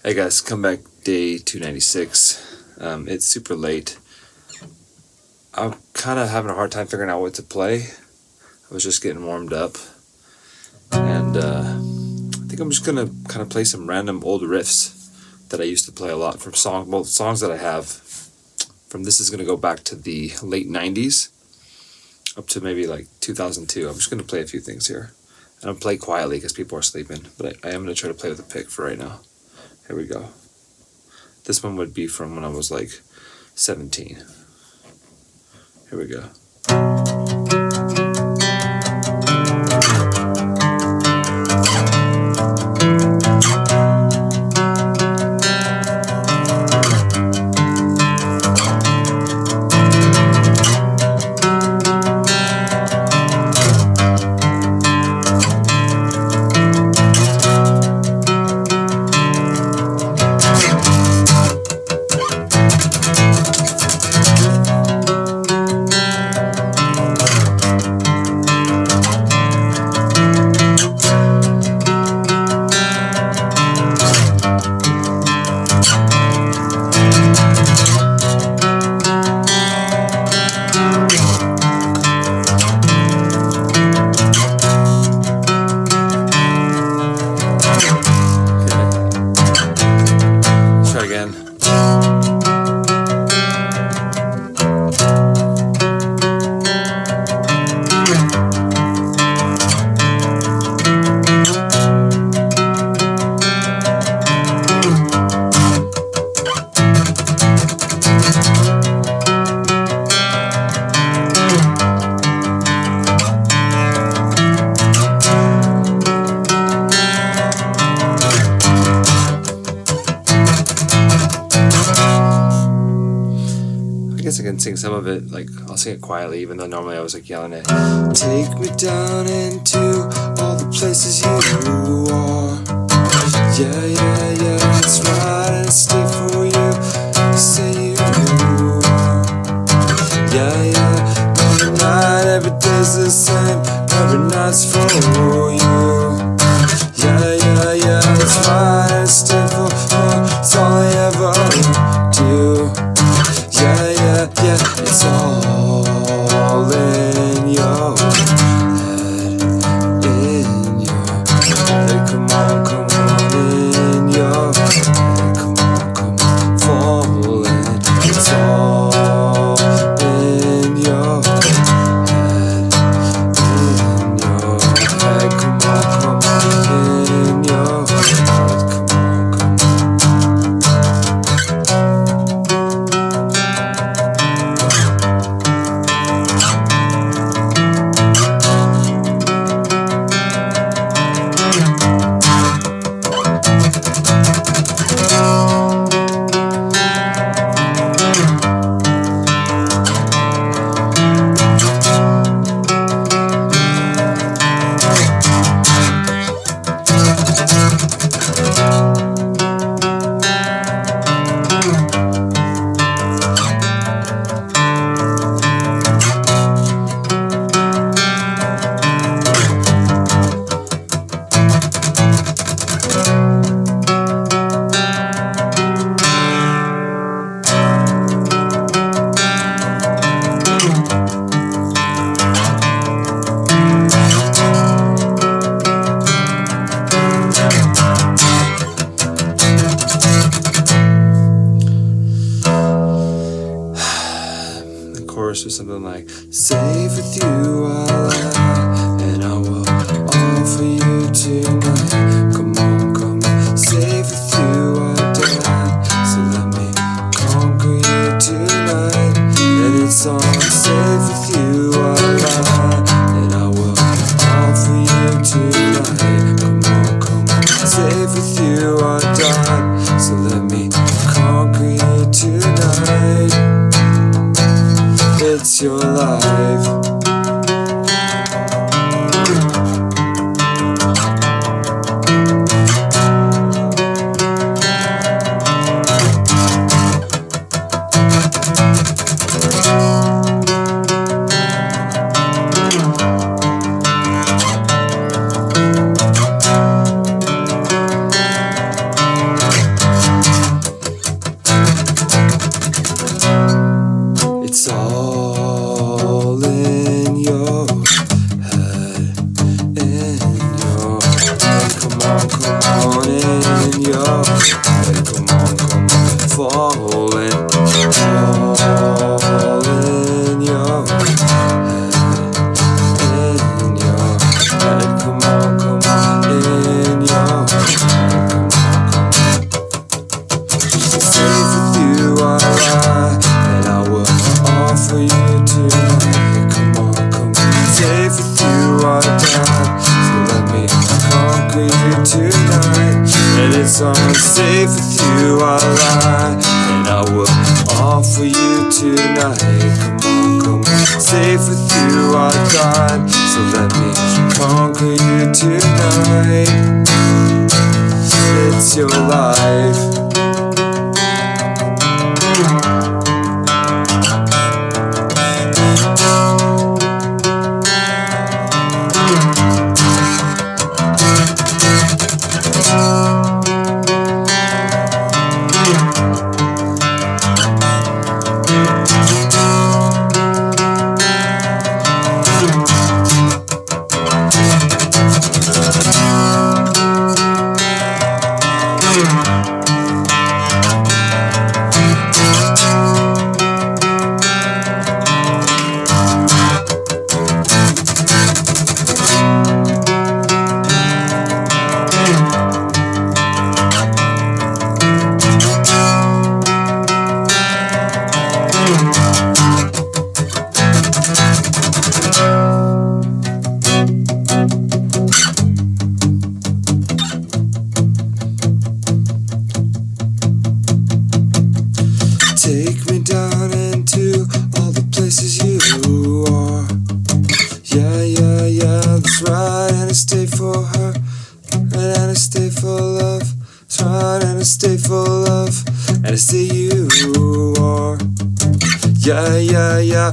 Hey guys, come back day 296. It's super late. I'm kind of having a hard time figuring out what to play. I was just getting warmed up. And I think I'm just going to kind of play some random old riffs that I used to play a lot from songs that I have. From this is going to go back to the late 90s up to maybe like 2002. I'm just going to play a few things here. And I'll play quietly because people are sleeping. But I am going to try to play with a pick for right now. Here we go. This one would be from when I was like 17. Here we go. I can sing some of it, like I'll sing it quietly, even though normally I was like yelling it. Take me down into all the places you are. Yeah, yeah, yeah, that's right, and stay for you. Say you are. Yeah, yeah, every night, every day's the same. Every night's for you. Yeah, yeah, yeah, that's right, and stay for you. It's all I ever do. Yeah, yeah, yeah, it's all in your head, in your head. Come on, in your head. Come on, falling. It's all in your head, in your head. Come on, in your head. Come on. Or something like, safe with you I'll lie, and I will offer you tonight. Come on, safe with you I'll die. So let me conquer you tonight. And it's on, safe with you I'll lie, and I will offer you tonight. Come on, safe with you I'll die. So let me conquer you tonight. It's your life. it's unsafe with you, I'll lie, and I will offer you tonight. Come on, safe with you, I died, so let me conquer you tonight. It's your life. Take me down into all the places you are. Yeah, that's right. And I stay for her, and I stay for love. That's right, and I stay for love, and I stay you are. Yeah,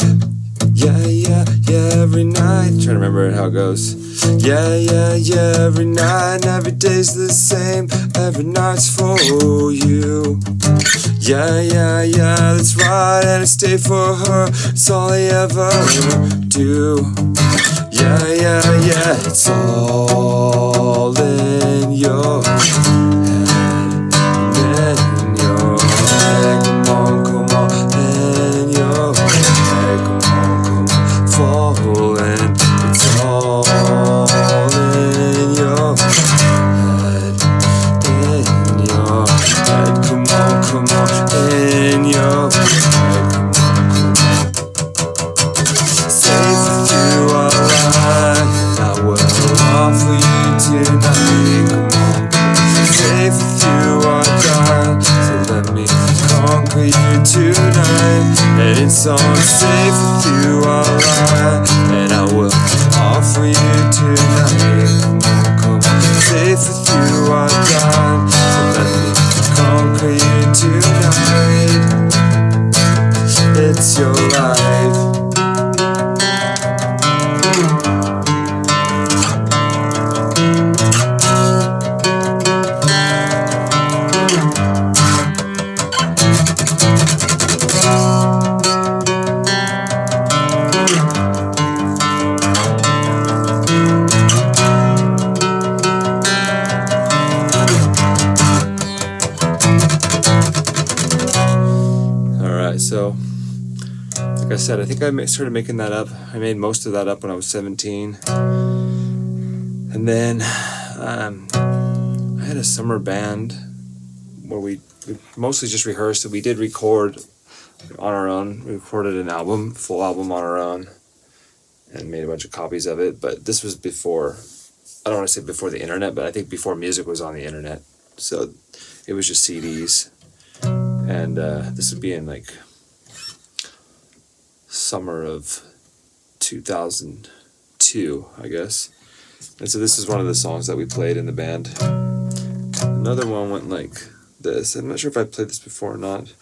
every night. Trying to remember how it goes. Yeah, every night, and every day's the same. Every night's for you. Yeah, that's right, and I stay for her. It's all I ever do. Yeah, it's all in your head, in your head. Come on, in your head. Come on, falling. It's all in your head, in your head. Come on, in your head. Safe with you, I'll lie, I will offer you tonight. Come on, safe with you, I'll die, so let me conquer you tonight. And it's unsafe with you, I'll lie, and I will offer you tonight. Come on, safe with you, I'll die, so let me conquer you tonight. It's your life. So, like I said, I think I started making that up. I made most of that up when I was 17. And then I had a summer band where we mostly just rehearsed. We did record on our own. We recorded an album, full album on our own, and made a bunch of copies of it. But this was before, I don't want to say before the internet, but I think before music was on the internet. So it was just CDs. And this would be in like summer of 2002, I guess. And so this is one of the songs that we played in the band. Another one went like this. I'm not sure if I played this before or not.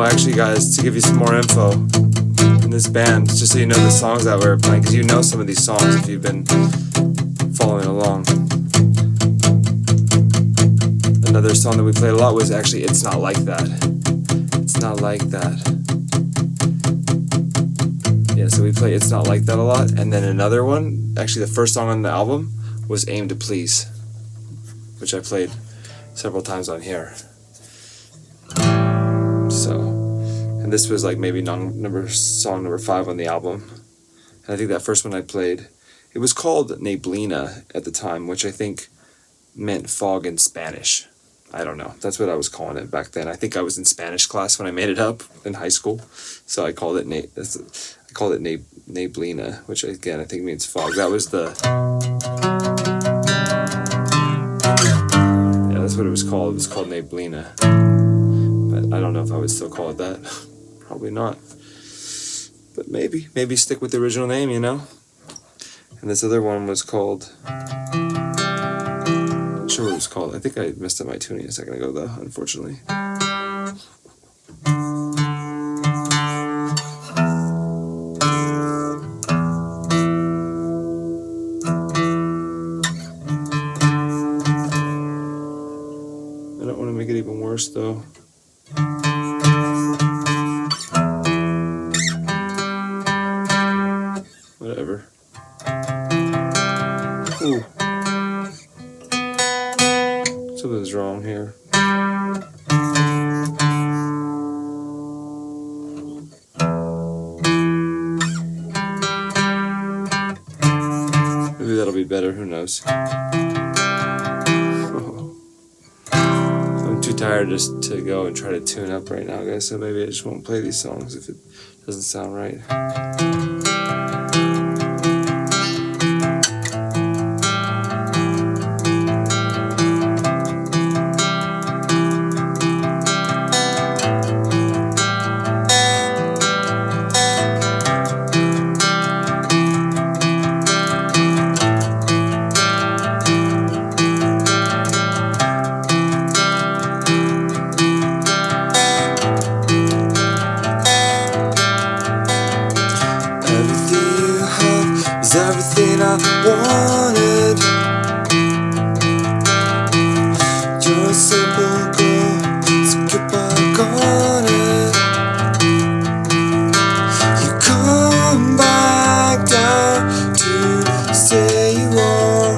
Actually, guys, to give you some more info in this band, just so you know the songs that we're playing, because you know some of these songs if you've been following along. Another song that we played a lot was actually It's Not Like That. It's Not Like That. Yeah, so we play It's Not Like That a lot. And then another one, actually the first song on the album, was Aim to Please, which I played several times on here. So, and this was like maybe song number 5 on the album. And I think that first one I played, it was called Neblina at the time, which I think meant fog in Spanish. I don't know. That's what I was calling it back then. I think I was in Spanish class when I made it up in high school, so I called it Neblina, which again I think means fog. That was that's what it was called. It was called Neblina, but I don't know if I would still call it that. Probably not. But maybe stick with the original name, you know. And this other one was called. Sure what it was called. I think I messed up my tuning a second ago though, unfortunately. I don't want to make it even worse though. Whatever. Ooh. Something's wrong here. Maybe that'll be better, who knows. I'm too tired just to go and try to tune up right now, guys, so maybe I just won't play these songs if it doesn't sound right. Everything I wanted. You're a simple girl, so get back on it. You come back down to say you are.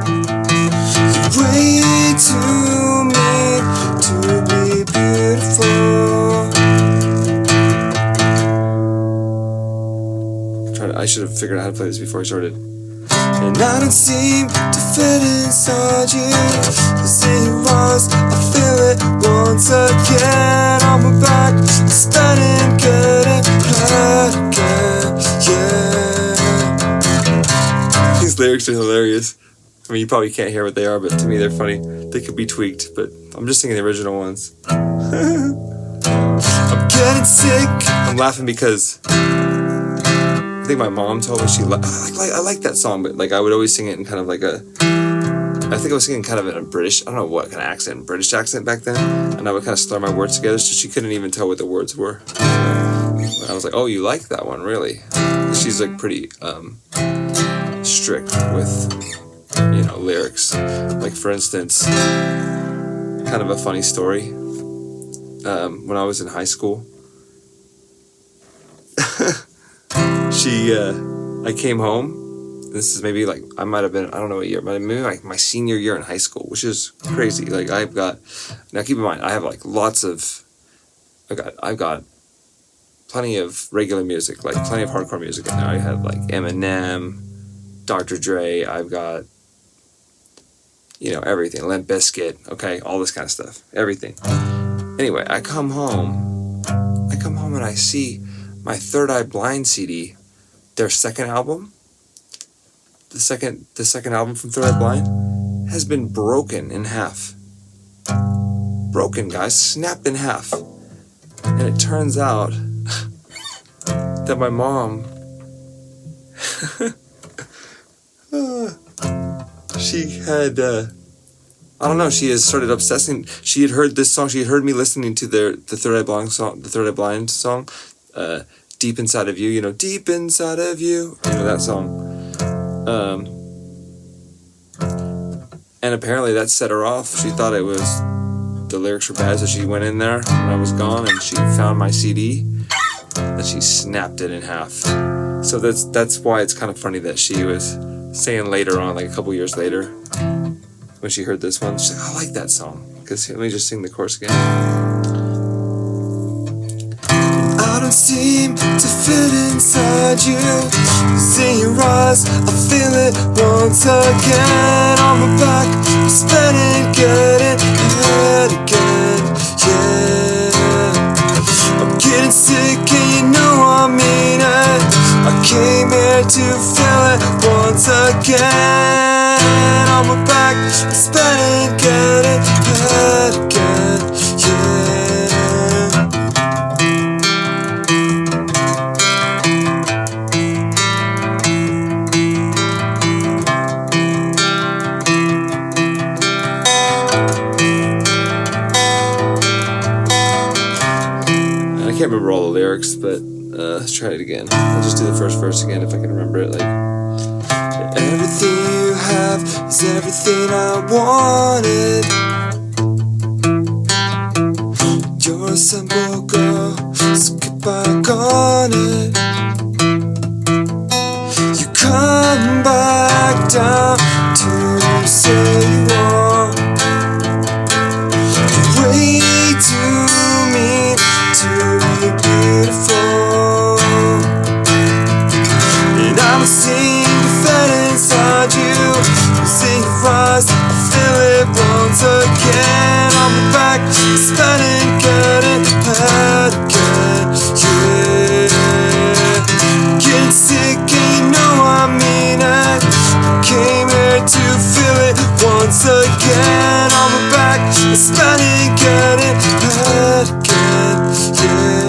You wait too mean to be beautiful. I should have figured out how to play this before I started. And I don't seem to fit inside you. Cause it was, I feel it once again. On my back, spinning, getting hurt again, yeah. These lyrics are hilarious. I mean, you probably can't hear what they are, but to me they're funny. They could be tweaked, but I'm just singing the original ones. I'm getting sick. I'm laughing because I think my mom told me I like that song, but like I would always sing it in kind of like I think I was singing kind of in a British, I don't know what kind of accent, British accent back then, and I would kind of slur my words together, so she couldn't even tell what the words were. And I was like, oh, you like that one, really? She's like pretty strict with, lyrics. Like for instance, kind of a funny story. When I was in high school, I came home. This is maybe like, I might have been, I don't know what year, but maybe like my senior year in high school, which is crazy. Like now keep in mind, I have like I've got plenty of regular music, like plenty of hardcore music in there. I had like Eminem, Dr. Dre, I've got, everything, Limp Bizkit, okay, all this kind of stuff, everything. Anyway, I come home and I see my Third Eye Blind CD, their second album, the second album from Third Eye Blind, has been broken in half. Broken, guys, snapped in half. And it turns out that my mom, she had, she has started obsessing. She had heard this song. She had heard me listening to the Third Eye Blind song, Deep Inside of You, Deep Inside of You, that song. And apparently that set her off. She thought the lyrics were bad, so she went in there when I was gone and she found my CD and she snapped it in half. So that's why it's kind of funny that she was saying later on, like a couple years later, when she heard this one, she's like, I like that song. Because let me just sing the chorus again. I don't seem to fit inside you. See your eyes, I feel it once again. On my back, I'm spinning, getting ahead again. Yeah, I'm getting sick and you know I mean it. I came here to feel it once again. On my back, I'm spinning, getting ahead again. Yeah. I can't remember all the lyrics, but let's try it again. I'll just do the first verse again if I can remember it. Like, everything you have is everything I wanted. You're a simple girl, so get back on it. You come back down to say you are. You're way too mean to be beautiful, and I'm seeing the fat inside you. See your eyes, I feel it once again. On my back, spinning, getting ahead again. Yeah, getting sick and you know I mean it. Came here to feel it once again. On my back, spinning, getting ahead again. Yeah.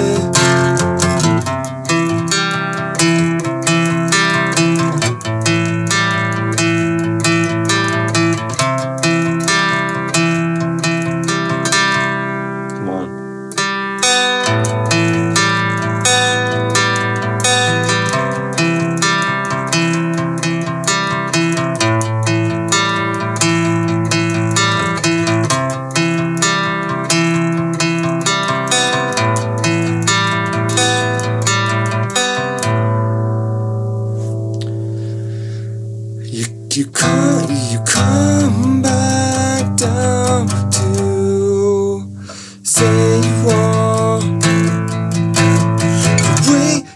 You come back down to say you are.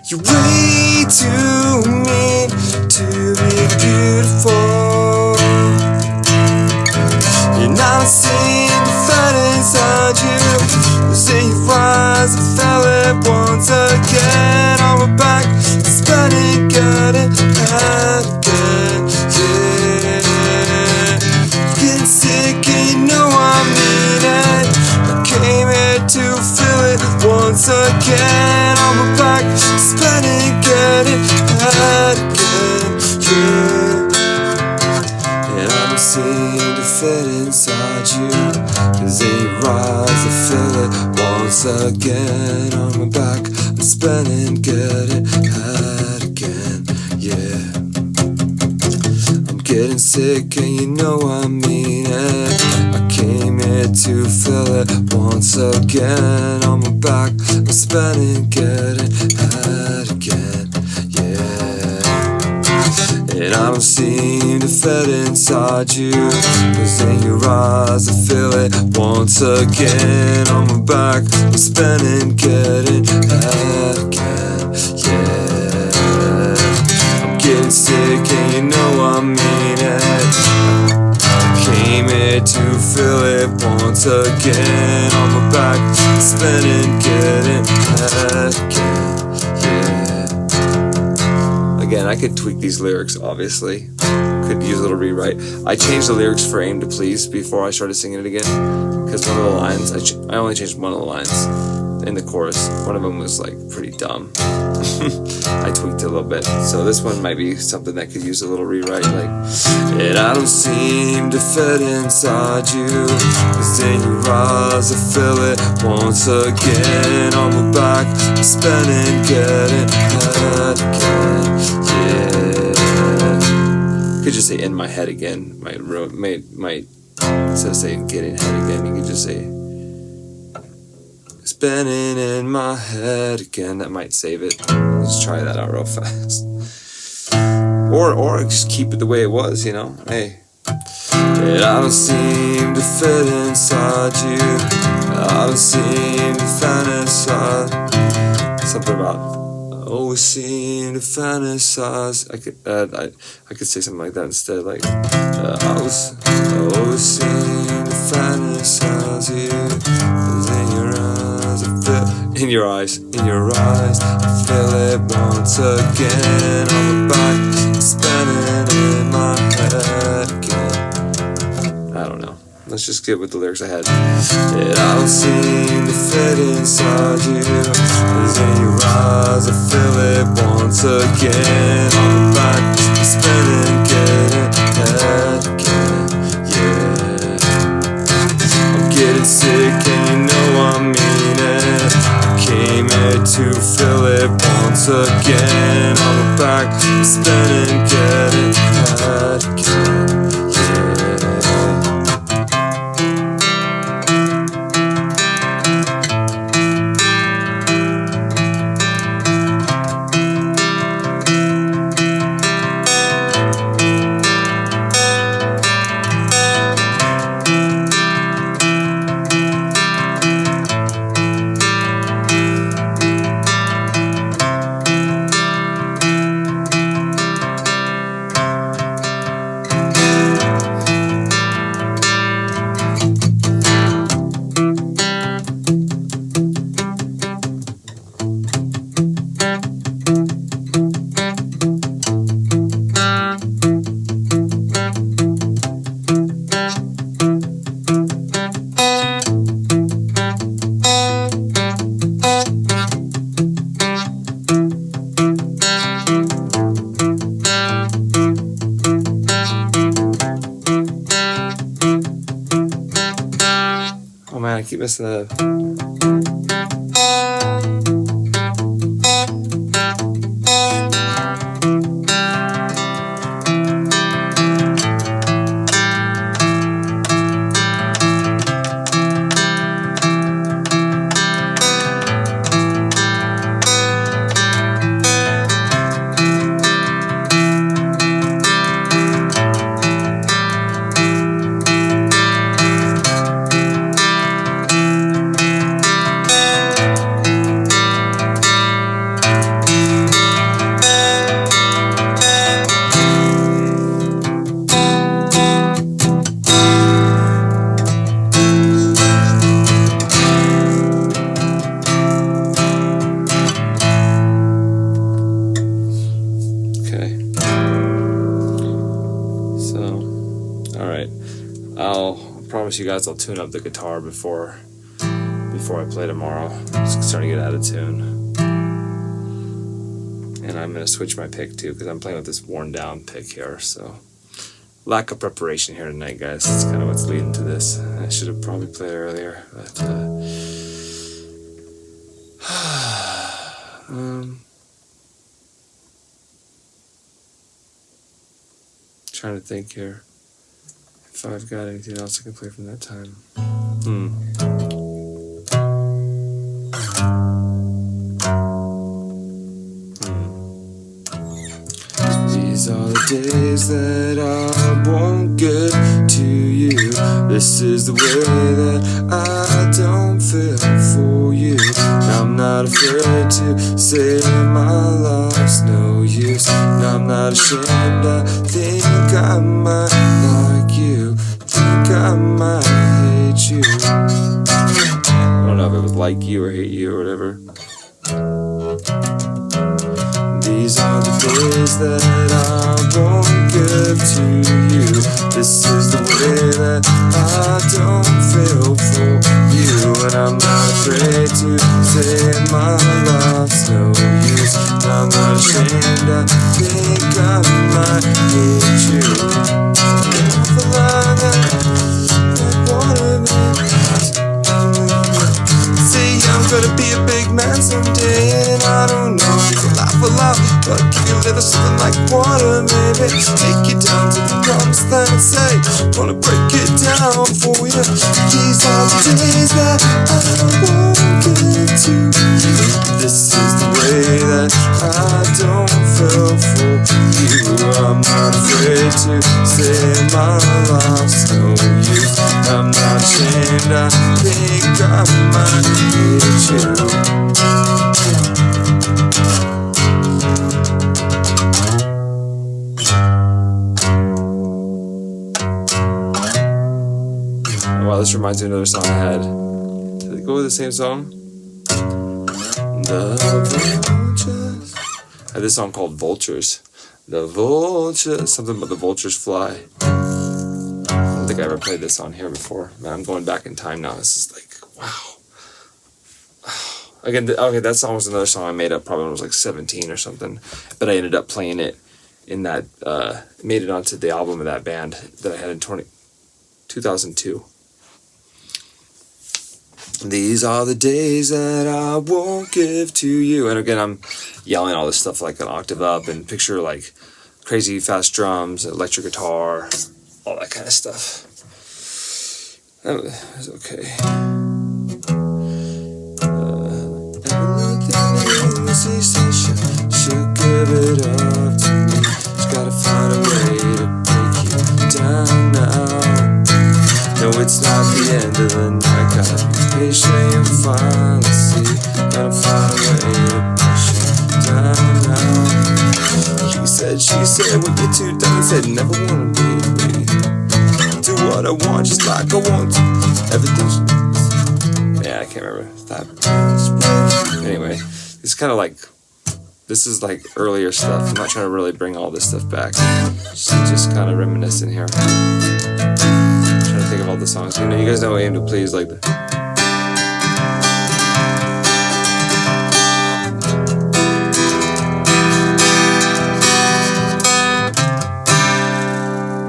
You're way too mean to be beautiful, and I'm seeing the fat inside you. See your eyes, I feel it once again. On my back, spinning, getting ahead again. Getting sick and you know I mean it. I came here to feel it once again. On my back, spinning, getting ahead again. Yeah, and I'm seeing to fit inside you. Cause in your eyes I feel it once again. On my back, I'm spinning, getting ahead again. Yeah, getting sick and you know I mean it. I came here to feel it once again. On my back, I'm spinning, getting ahead again. Yeah, and I don't seem to fit inside you. Cause in your eyes I feel it once again. On my back, I'm spinning, getting ahead again. Yeah, getting sick and you know I mean it. I came here to feel it once again. On my back, spinning, getting ahead again. Yeah. Again, I could tweak these lyrics, obviously. Could use a little rewrite. I changed the lyrics for Aim to Please before I started singing it again. Because one of the lines, I only changed one of the lines in the chorus. One of them was like pretty dumb. I tweaked it a little bit, so this one might be something that could use a little rewrite, like, and I don't seem to fit inside you. Cause in your eyes I feel it once again. On my back, I'm spinning, getting ahead again. Yeah, could just say in my head again. Might instead of saying getting head again, you could just say spinning in my head again. That might save it. Let's try that out real fast. or just keep it the way it was, you know. Hey, and I don't seem to fit inside you. I don't seem to fantasize. Something about always seem to fantasize. I could say something like that instead. Like I always seem to fantasize you. 'Cause in your eyes, I feel in your eyes, I feel it once again. On the back, spinning in my head again. I don't know. Let's just get with the lyrics I had. And I don't seem to fit inside you. 'Cause in your eyes, I feel it once again. On the back, spinning, getting head again. Yeah. I'm getting sick and you know I mean it. I came here to feel it once again. On the back, spinning, getting head again. Oh man, I keep messing that up. I'll promise you guys I'll tune up the guitar before I play tomorrow. It's starting to get out of tune. And I'm going to switch my pick too because I'm playing with this worn down pick here. So lack of preparation here tonight, guys. That's kind of what's leading to this. I should have probably played earlier. But trying to think here. If I've got anything else I can play from that time. These are the days that I won't get to you. This is the way that I don't feel for you. I'm not afraid to say my life's no use. And I'm not ashamed, I think I might like you. Think I might hate you. I don't know if it was like you or hate you or whatever. These are the days that I won't give to you. This is the way that I don't feel for you. And I'm not afraid to say my life's no use. And I'm not ashamed, I think I might hate you. For long I wanna be. See, I'm gonna be a big man someday, and I don't know if I'll laugh a lot, but give you a little something like water, maybe take you down to the promised land and say, wanna break it down for you. These are the days that I won't give to you. This is the way that I don't feel for you. my life's no use. I'm not ashamed, I think I might hate you. Wow, this reminds me of another song I had. Did it go with the same song? The vultures. I had this song called Vultures. The vultures. Something about the vultures fly. I don't think I ever played this on here before. Man, I'm going back in time now. This is like, wow. Again, okay, that song was another song I made up probably when I was like 17 or something. But I ended up playing it in that, made it onto the album of that band that I had in 2002. These are the days that I won't give to you. And again, I'm yelling all this stuff like an octave up, and picture like crazy fast drums, electric guitar, all that kind of stuff. That was okay. Everything easy, so she'll give it up to me. She's gotta find a way to break you down now. No, it's not the end of the night. Gotta be patient, you'll finally see. Gotta find a way to push you down now. He said, she said, when you're too done, said, never wanna be me. Do what I want, just like I want to. Everything's... Yeah, I can't remember that. Anyway, it's kind of like... This is like earlier stuff. I'm not trying to really bring all this stuff back. Just kind of reminiscent here. Think of all the songs. You know, you guys know Aim to Please, like the...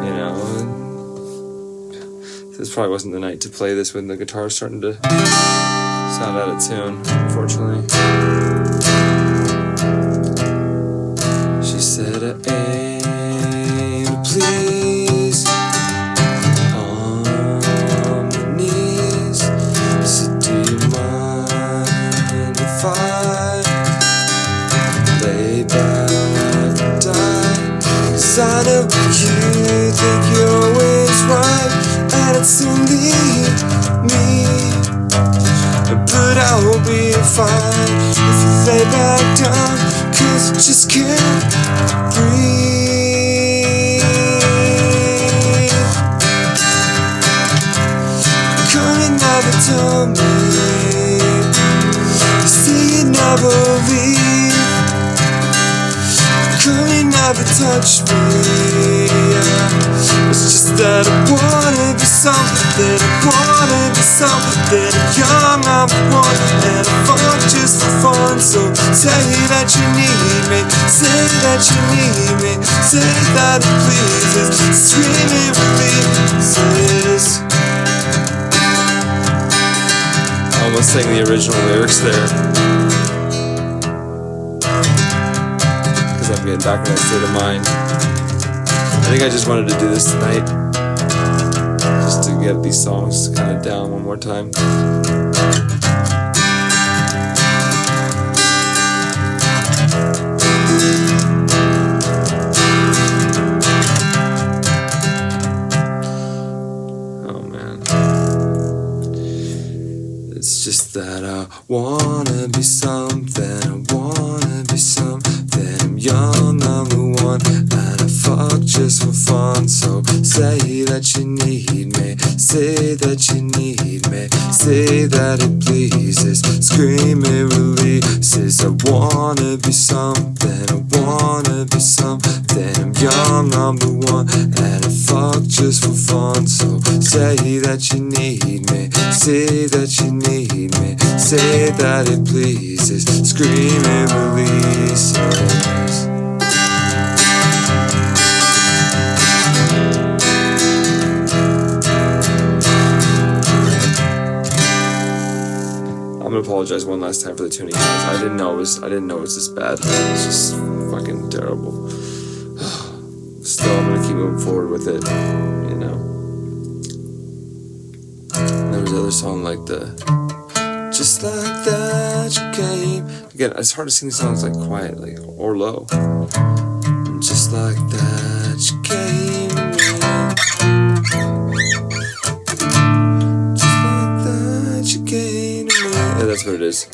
You know, this probably wasn't the night to play this when the guitar's starting to sound out of tune, unfortunately. She said, aim to please. I know you think you're always right, and it's only me. But I'll be fine if you lay back down, 'cause I just can't breathe. Come and never tell me. You say you never leave. Come never touch me, yeah. It's just that I wanna be something, I wanna be something. Young, I'm one, and I fuck just for fun. So say that you need me, say that you need me, say that it pleases, scream it releases. I almost sang the original lyrics there. I'm getting back in that state of mind. I think I just wanted to do this tonight, just to get these songs kind of down one more time. Oh man, it's just that I wanna be something, I wanna be something. Young, I'm the one, and I fuck just for fun. So say that you need me, say that you need me, say that it pleases, scream it releases. I wanna be something, I wanna be something. I'm young, I'm the one, and I fuck just for fun. So say that you need me, say that you need me, say that it pleases, scream it releases. I'm gonna apologize one last time for the tuning, guys. I didn't know it was this bad. It's just fucking terrible. Still, I'm gonna keep moving forward with it, you know. And there was another song like just like that you came. Again, it's hard to sing these songs like quietly or low. Just like that you came to me. what it is.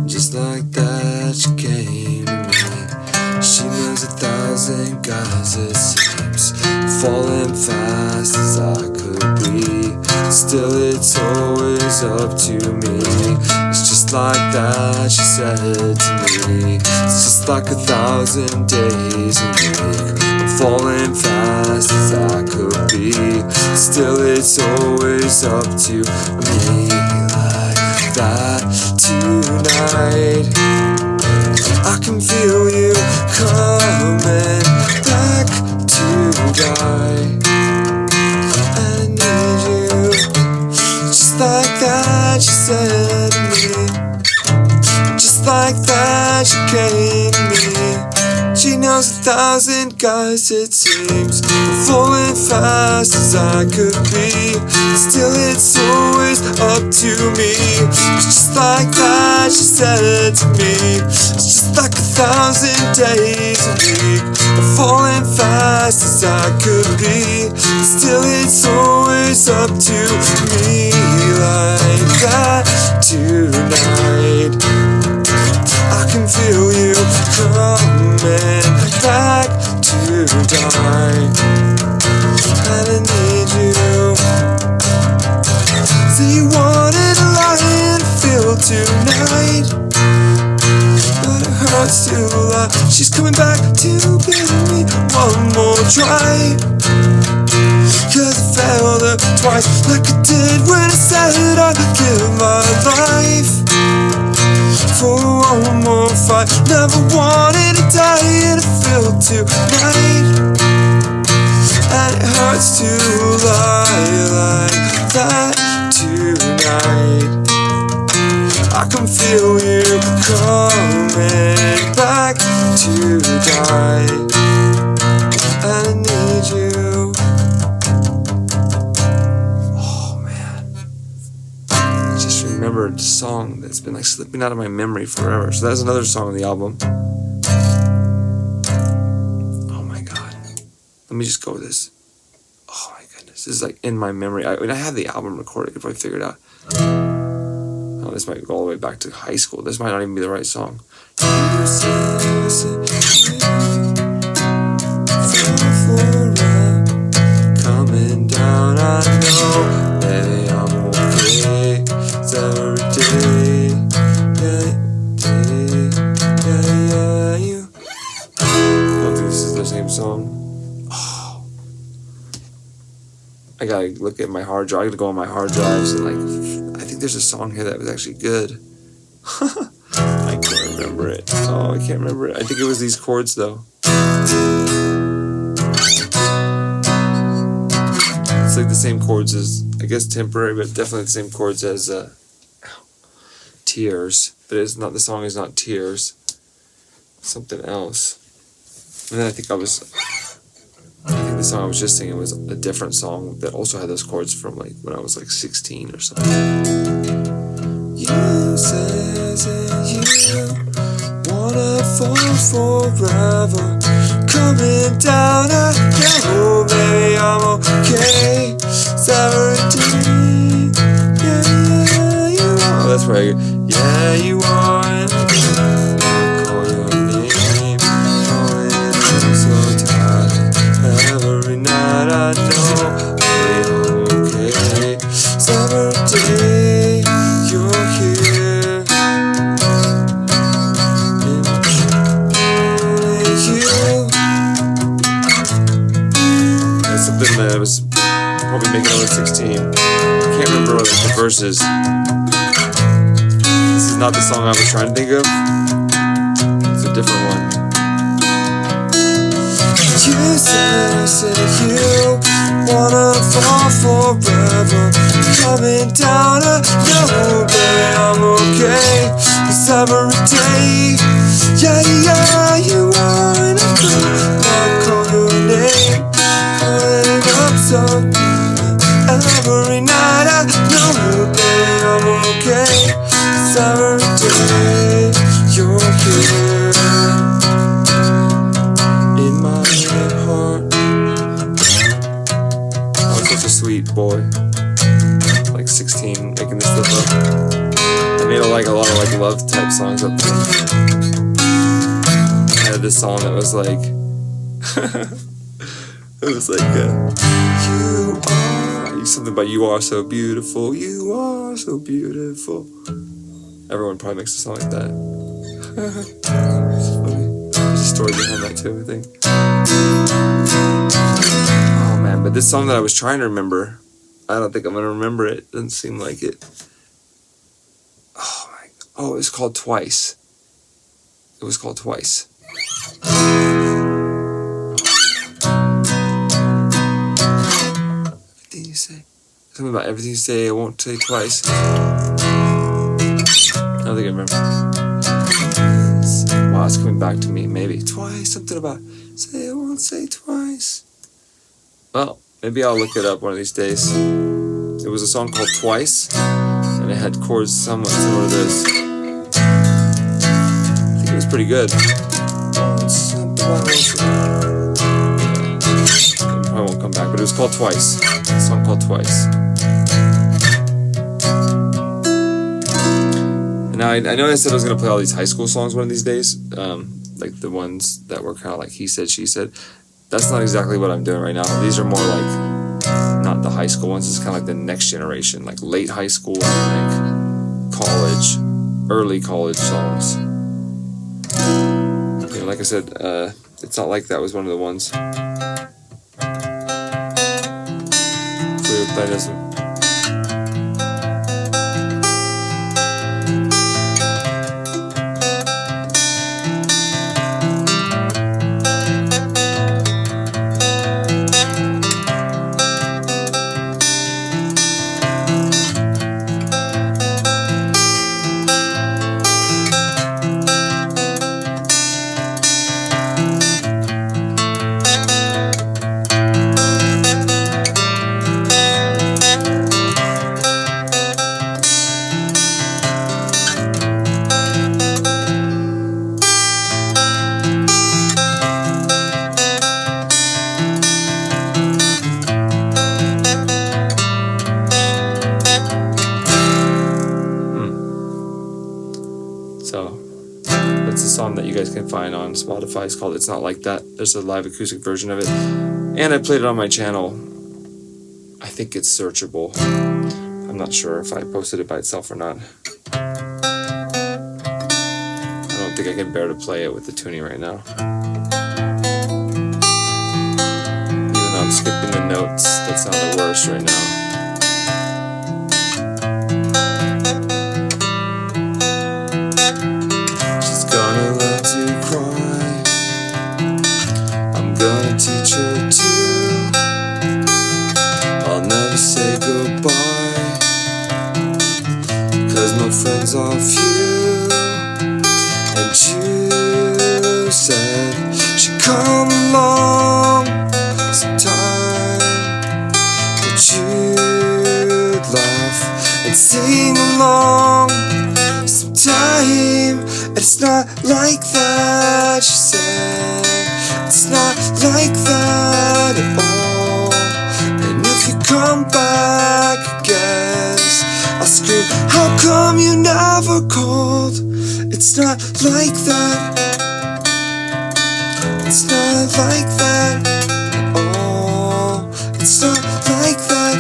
Just like that she came to me. She knows 1,000 guys it seems, falling fast as I could be. Still it's always up to me. It's just like that, she said to me. It's just like 1,000 days a week. I'm falling fast as I could be. Still it's always up to me. Like that tonight, I can feel you coming back to die. I need you, just like that she said to me. Just like that she came to me. She knows 1,000 guys it seems, I'm falling fast as I could be. Still it's always up to me. It's just like that she said to me. It's just like 1,000 days a week, I'm falling fast as I could be. Still it's always up to me. Like that tonight, I can feel you coming back to die. And I need you. So you wanted a lion feel tonight, but it hurts to lie. She's coming back to give me one more try. Cause I failed her twice, like I did when I said I'd give my life for one more fight. Never wanted to die in a field tonight, and it hurts to lie like that tonight. I can feel you coming back to die, and I need you. Oh man, I just remembered a song that's been like slipping out of my memory forever. So that's another song on the album. Oh my god, let me just go with this. Oh my goodness, this is like in my memory. I have the album recorded. If I figure it out. Oh, this might go all the way back to high school. This might not even be the right song. You say, coming down, I know, baby, I'm okay. It's every day, yeah, you. I don't think this is the same song. Oh. I gotta look at my hard drive. I gotta go on my hard drives and like, I think there's a song here that was actually good. I can't remember it. Oh, I can't remember it. I think it was these chords though. It's like the same chords as, I guess temporary, but definitely the same chords as Tears. But it's not, the song is not Tears. Something else. And then I think the song I was just singing was a different song that also had those chords from like when I was like 16 or something. You say you wanna fall forever, coming down, I know, baby, I'm okay. Saturday, yeah, you are. Oh, that's right. Yeah, you are. And I call your name, calling you so tired. Every night I know, baby, I'm okay. Saturday, you're here. And only you. That's something that I was probably making when I was 16. I can't remember what the verse is. This is not the song I was trying to think of. It's a different one. You say you wanna fall forever, coming down, I know, baby, I'm okay. 'Cause every day, yeah, you are. And I call your name, calling up so every night, I know, baby, I'm okay. 'Cause every day, you're here in my heart. I was such a sweet boy, like 16, making this stuff up. I made like a lot of like love type songs up there. I had this song that was like, it was like, you are, something about you are so beautiful, you are so beautiful. Everyone probably makes a song like that. It's funny. There's a story behind that too, I think. Oh man, but this song that I was trying to remember, I don't think I'm gonna remember it. Doesn't seem like it. Oh, it was called Twice. It was called Twice. Everything you say. Something about everything you say, I won't say twice. I don't think I remember. Wow, it's coming back to me. Maybe twice. Something about say I won't say twice. Well, maybe I'll look it up one of these days. It was a song called Twice, and it had chords somewhat similar to this. I think it was pretty good. I won't come back, but it was called Twice. A song called Twice. And now I know I said I was going to play all these high school songs one of these days, like the ones that were kind of like he said, she said. That's not exactly what I'm doing right now. These are more like not the high school ones. It's kind of like the next generation, like late high school and like college, early college songs. You know, like I said, It's Not Like That was one of the ones. So we were playing this one. So that's a song that you guys can find on Spotify. It's called It's Not Like That. There's a live acoustic version of it. And I played it on my channel. I think it's searchable. I'm not sure if I posted it by itself or not. I don't think I can bear to play it with the tuning right now. Even though I'm skipping the notes that sound the worst right now. Gonna learn to cry. I'm gonna teach her to. I'll never say goodbye, 'cause my friends are few. And you said she'd come along sometime, that you'd laugh and sing along sometime. It's not like that, she said. It's not like that at all. And if you come back, I guess I'll scream, how come you never called? It's not like that. It's not like that at all. It's not like that.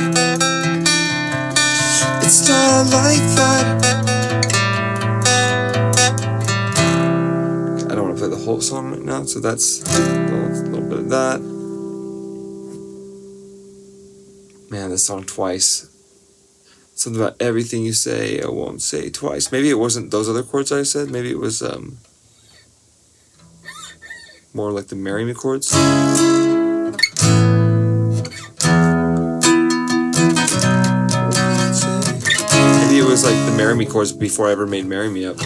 It's not like that. Play the whole song right now, so that's a little bit of that. Man, this song Twice. Something about everything you say, I won't say twice. Maybe it wasn't those other chords I said. Maybe it was more like the Marry Me chords. Maybe it was like the Marry Me chords before I ever made Marry Me up.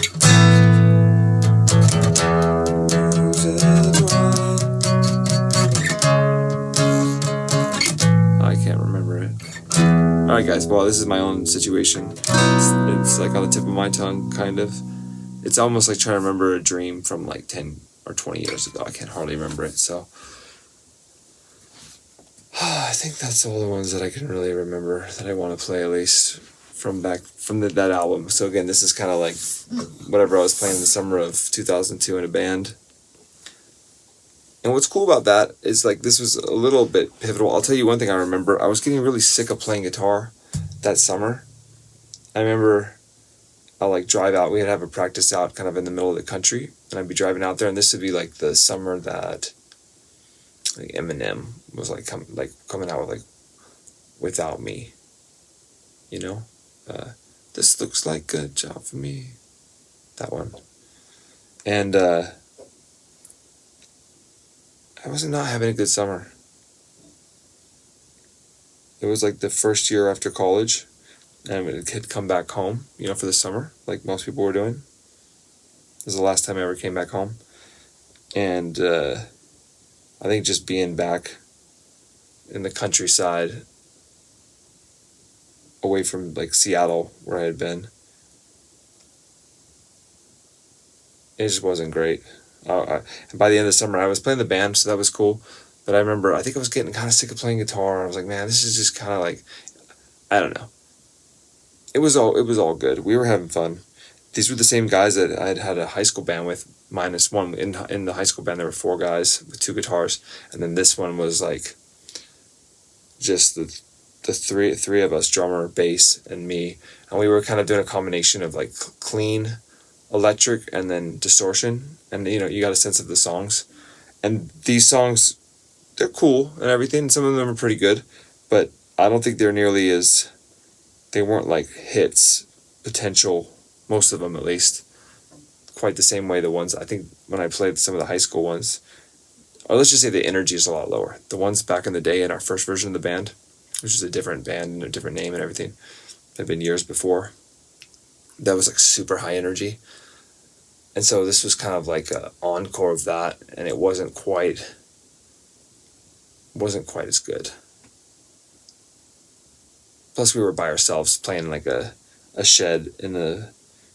Alright guys, well this is my own situation. It's like on the tip of my tongue, kind of. It's almost like trying to remember a dream from like 10 or 20 years ago. I can hardly remember it, so. I think that's all the ones that I can really remember that I want to play, at least for from that album. So again, this is kind of like whatever I was playing in the summer of 2002 in a band. And what's cool about that is like this was a little bit pivotal. I'll tell you one thing I remember. I was getting really sick of playing guitar that summer. I remember I'll like drive out. We'd have a practice out kind of in the middle of the country, and I'd be driving out there, and this would be like the summer that like Eminem was like coming out with like Without Me, you know, this looks like a job for me, that one. And I was not having a good summer. It was like the first year after college, and I had come back home, you know, for the summer, like most people were doing. This is the last time I ever came back home. And I think just being back in the countryside, away from like Seattle, where I had been, it just wasn't great. And by the end of the summer, I was playing the band, so that was cool. But I remember, I think I was getting kind of sick of playing guitar. I was like, man, this is just kind of like, I don't know. It was all good. We were having fun. These were the same guys that I had a high school band with, minus one. In the high school band, there were 4 guys with 2 guitars, and then this one was like just the three of us, drummer, bass, and me, and we were kind of doing a combination of like clean, electric, and then distortion, and you know, you got a sense of the songs, and these songs, they're cool and everything. Some of them are pretty good, but I don't think they're nearly as, they weren't like hits potential, most of them at least, quite the same way the ones, I think when I played some of the high school ones, or let's just say the energy is a lot lower. The ones back in the day in our first version of the band, which is a different band and a different name and everything, had been years before, that was like super high energy. And so this was kind of like an encore of that, and it wasn't quite as good. Plus we were by ourselves playing like a shed in the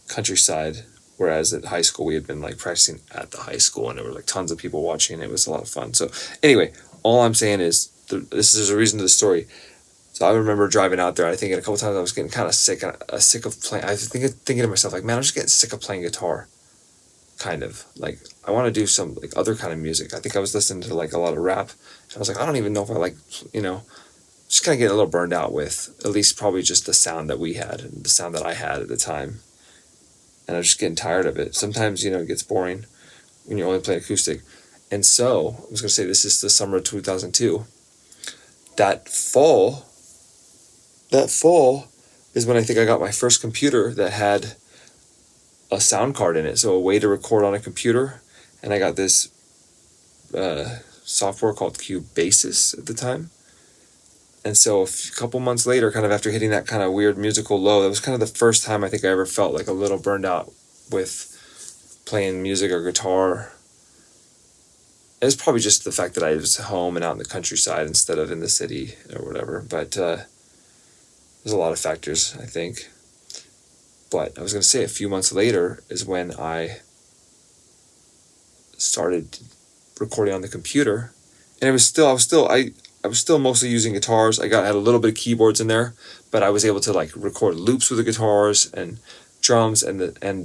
countryside, whereas at high school we had been like practicing at the high school, and there were like tons of people watching. It was a lot of fun. So anyway, all I'm saying is this is a reason to the story. So I remember driving out there. I think a couple times I was getting kind of sick of playing. I was thinking to myself, like, man, I'm just getting sick of playing guitar. Kind of like I want to do some like other kind of music. I think I was listening to like a lot of rap, and I was like, I don't even know if I like, you know, just kind of getting a little burned out with at least probably just the sound that we had and the sound that I had at the time. And I was just getting tired of it. Sometimes, you know, it gets boring when you only play acoustic. And so I was going to say, this is the summer of 2002. That fall is when I think I got my first computer that had a sound card in it, so a way to record on a computer. And I got this software called Cubasis at the time. And so a couple months later, kind of after hitting that kind of weird musical low, that was kind of the first time I think I ever felt like a little burned out with playing music or guitar. It was probably just the fact that I was home and out in the countryside instead of in the city or whatever. But there's a lot of factors, I think. But I was going to say a few months later is when I started recording on the computer. And I was still mostly using guitars. I had a little bit of keyboards in there, but I was able to like record loops with the guitars and drums, and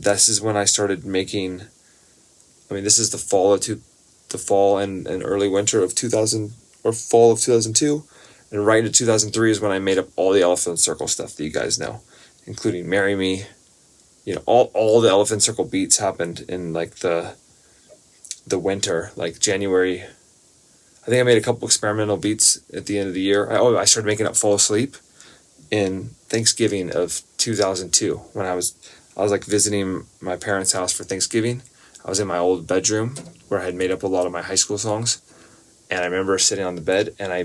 this is when I started making. I mean, this is the fall and early winter of 2000, or fall of 2002, and right into 2003 is when I made up all the Elephant Circle stuff that you guys know, including "Marry Me." You know, all the Elephant Circle beats happened in like the winter, like January. I think I made a couple experimental beats at the end of the year. I started making up "Fall Asleep" in Thanksgiving of 2002 when I was like visiting my parents' house for Thanksgiving. I was in my old bedroom where I had made up a lot of my high school songs, and I remember sitting on the bed and I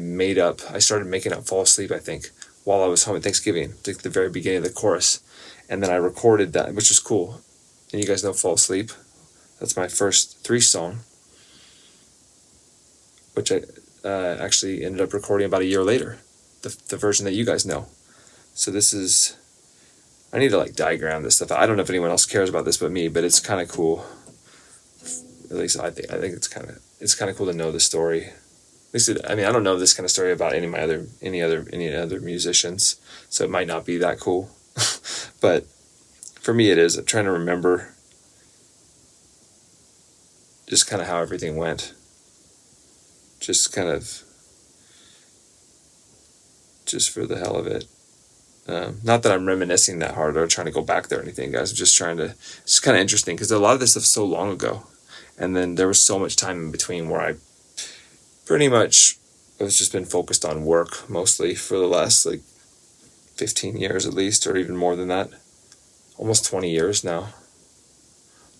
started making up "Fall Asleep," I think, while I was home at Thanksgiving, like the very beginning of the chorus, and then I recorded that, which was cool. And you guys know "Fall Asleep." That's my first 3 song, which I actually ended up recording about a year later, the version that you guys know. So this is, I need to like diagram this stuff. I don't know if anyone else cares about this but me, but it's kind of cool. At least I think it's kind of cool to know the story. At least I don't know this kind of story about any other musicians, so it might not be that cool. But for me, it is. I'm trying to remember just kind of how everything went. Just kind of, just for the hell of it. Not that I'm reminiscing that hard or trying to go back there or anything, guys. I'm just trying to, it's just kind of interesting because a lot of this stuff's so long ago. And then there was so much time in between where I pretty much have just been focused on work mostly for the last like 15 years at least, or even more than that. Almost 20 years now.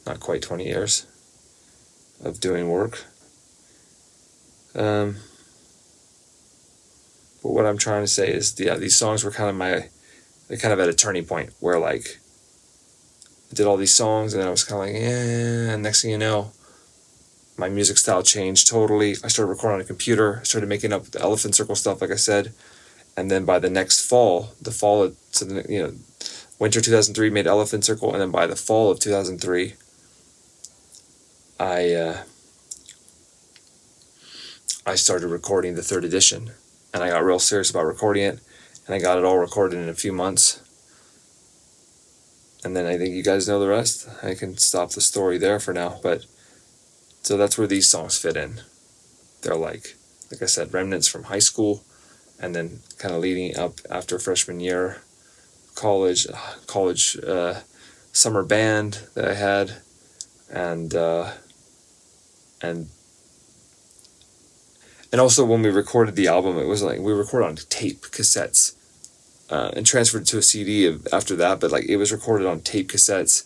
Not quite 20 years of doing work. But what I'm trying to say is, yeah, these songs were kind of they're kind of at a turning point where like I did all these songs and then I was kind of like, yeah, and next thing you know, my music style changed totally. I started recording on a computer. I started making up the Elephant Circle stuff, like I said. And then by the next fall, winter 2003 made Elephant Circle. And then by the fall of 2003, I started recording the third edition. And I got real serious about recording it. And I got it all recorded in a few months. And then I think you guys know the rest. I can stop the story there for now. But so that's where these songs fit in. They're like I said, remnants from high school, and then kind of leading up after freshman year, college summer band that I had, and also when we recorded the album, it was like we recorded on tape cassettes, and transferred to a CD after that. But like it was recorded on tape cassettes.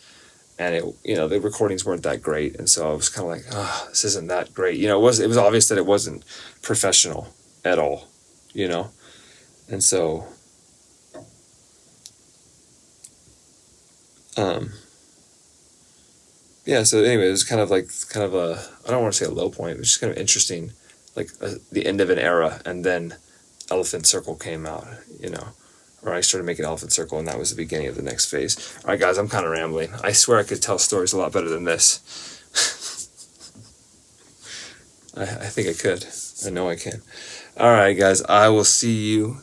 And the recordings weren't that great, and so I was kind of like, this isn't that great. It was obvious that it wasn't professional at all, and so, yeah. So anyway, it was kind of a, I don't want to say a low point, it was just kind of interesting, like the end of an era, and then Elephant Circle came out, or I started making Elephant Circle, and that was the beginning of the next phase. All right, guys, I'm kind of rambling. I swear I could tell stories a lot better than this. I think I could. I know I can. All right, guys, I will see you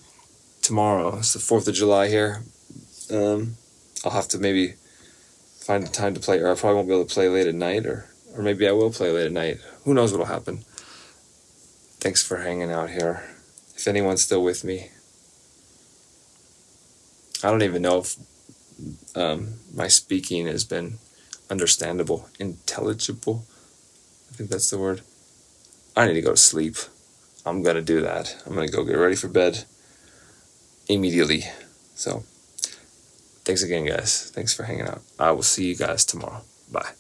tomorrow. It's the 4th of July here. I'll have to maybe find a time to play, or I probably won't be able to play late at night, or maybe I will play late at night. Who knows what'll happen. Thanks for hanging out here. If anyone's still with me, I don't even know if my speaking has been understandable, intelligible. I think that's the word. I need to go to sleep. I'm going to do that. I'm going to go get ready for bed immediately. So, thanks again, guys. Thanks for hanging out. I will see you guys tomorrow. Bye.